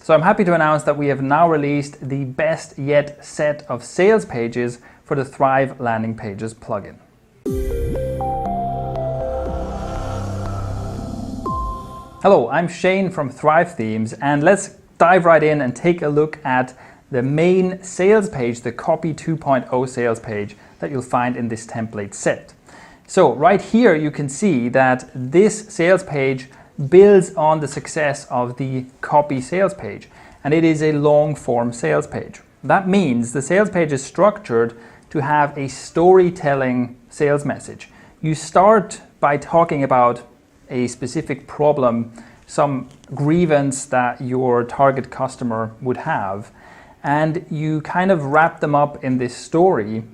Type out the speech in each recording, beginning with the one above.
So I'm happy to announce that we have now released the best yet set of sales pages for the Thrive Landing Pages plugin. Hello, I'm Shane from Thrive Themes, and let's dive right in and take a look at the main sales page, the Copy 2.0 sales page that you'll find in this template set. So right here you can see that this sales page builds on the success of the Copy sales page, and it is a long form sales page. That means the sales page is structured to have a storytelling sales message. You start by talking about a specific problem, some grievance that your target customer would have, and you kind of wrap them up in this story,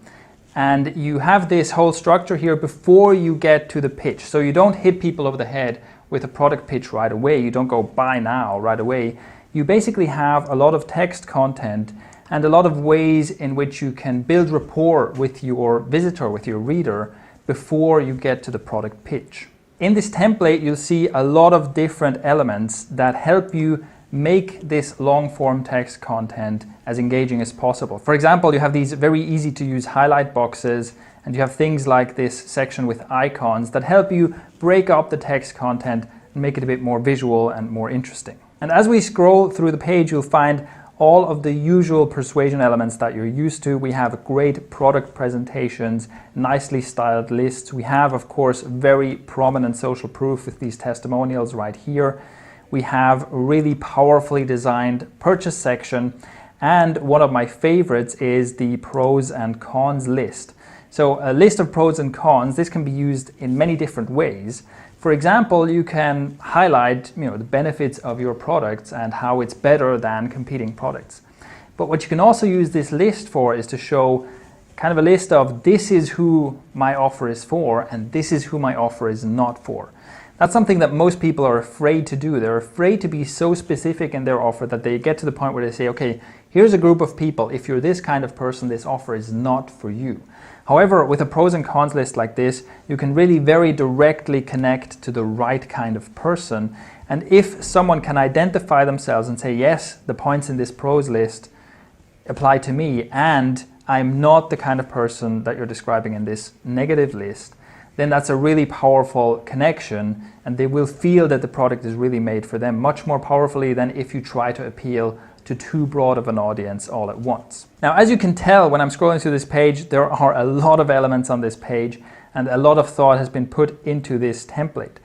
and you have this whole structure here before you get to the pitch. So you don't hit people over the head with a product pitch right away. You don't go buy now right away. You basically have a lot of text content and a lot of ways in which you can build rapport with your visitor, with your reader, before you get to the product pitch. In this template, you'll see a lot of different elements that help you make this long form text content as engaging as possible. For example, you have these very easy to use highlight boxes, and you have things like this section with icons that help you break up the text content and make it a bit more visual and more interesting. And as we scroll through the page, you'll find all of the usual persuasion elements that you're used to. We have great product presentations, nicely styled lists. We have, of course, very prominent social proof with these testimonials right here. We have a really powerfully designed purchase section, and one of my favorites is the pros and cons list. So a list of pros and cons, this can be used in many different ways. For example, you can highlight the benefits of your products and how it's better than competing products. But what you can also use this list for is to show kind of a list of this is who my offer is for and this is who my offer is not for. That's something that most people are afraid to do. They're afraid to be so specific in their offer that they get to the point where they say, okay, here's a group of people. If you're this kind of person, this offer is not for you. However, with a pros and cons list like this, you can really very directly connect to the right kind of person. And if someone can identify themselves and say, yes, the points in this pros list apply to me, and I'm not the kind of person that you're describing in this negative list, then that's a really powerful connection, and they will feel that the product is really made for them much more powerfully than if you try to appeal to too broad of an audience all at once. Now, as you can tell when I'm scrolling through this page, there are a lot of elements on this page and a lot of thought has been put into this template.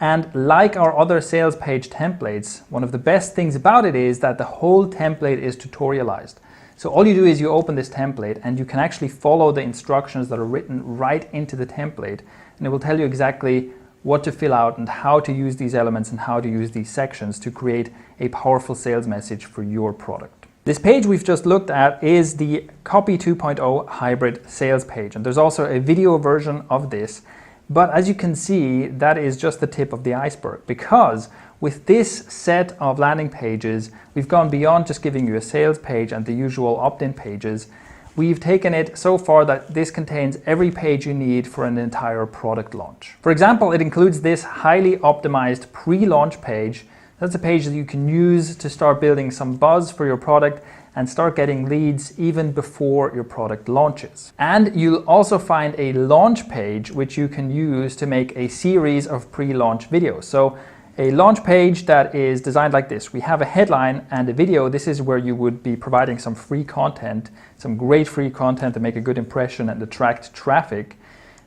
And like our other sales page templates, one of the best things about it is that the whole template is tutorialized. So all you do is you open this template and you can actually follow the instructions that are written right into the template, and it will tell you exactly what to fill out and how to use these elements and how to use these sections to create a powerful sales message for your product. This page we've just looked at is the Copy 2.0 hybrid sales page, and there's also a video version of this. But as you can see, that is just the tip of the iceberg, because with this set of landing pages, we've gone beyond just giving you a sales page and the usual opt-in pages. We've taken it so far that this contains every page you need for an entire product launch. For example, it includes this highly optimized pre-launch page. That's a page that you can use to start building some buzz for your product and start getting leads even before your product launches. And you'll also find a launch page which you can use to make a series of pre-launch videos. So a launch page that is designed like this. We have a headline and a video. This is where you would be providing some free content, some great free content to make a good impression and attract traffic.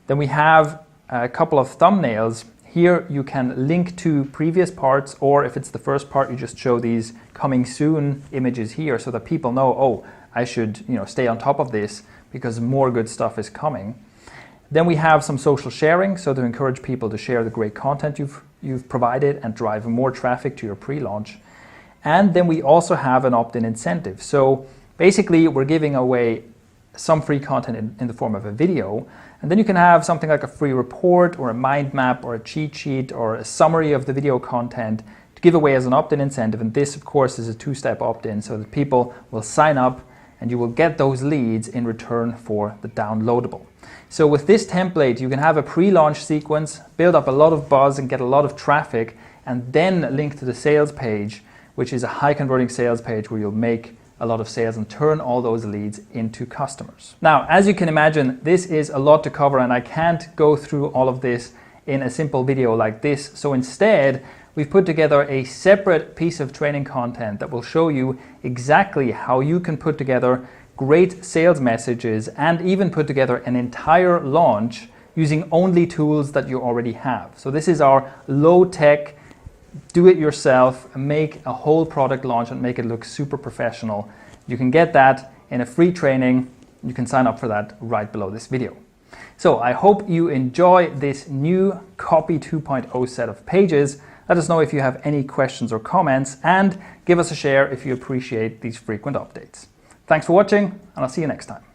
Then we have a couple of thumbnails. Here you can link to previous parts, or if it's the first part, you just show these coming soon images here so that people know, oh, I should stay on top of this because more good stuff is coming. Then we have some social sharing, so to encourage people to share the great content you've provided and drive more traffic to your pre-launch. And then we also have an opt-in incentive. So basically we're giving away some free content in the form of a video, and then you can have something like a free report or a mind map or a cheat sheet or a summary of the video content to give away as an opt-in incentive. And this, of course, is a two-step opt-in so that people will sign up and you will get those leads in return for the downloadable. So with this template, you can have a pre-launch sequence, build up a lot of buzz and get a lot of traffic, and then link to the sales page which is a high converting sales page where you'll make a lot of sales and turn all those leads into customers. Now, as you can imagine, this is a lot to cover and I can't go through all of this in a simple video like this. So instead, we've put together a separate piece of training content that will show you exactly how you can put together great sales messages and even put together an entire launch using only tools that you already have. So this is our low-tech, do-it-yourself, make a whole product launch and make it look super professional. You can get that in a free training. You can sign up for that right below this video. So I hope you enjoy this new Copy 2.0 set of pages. Let us know if you have any questions or comments and give us a share if you appreciate these frequent updates. Thanks for watching and I'll see you next time.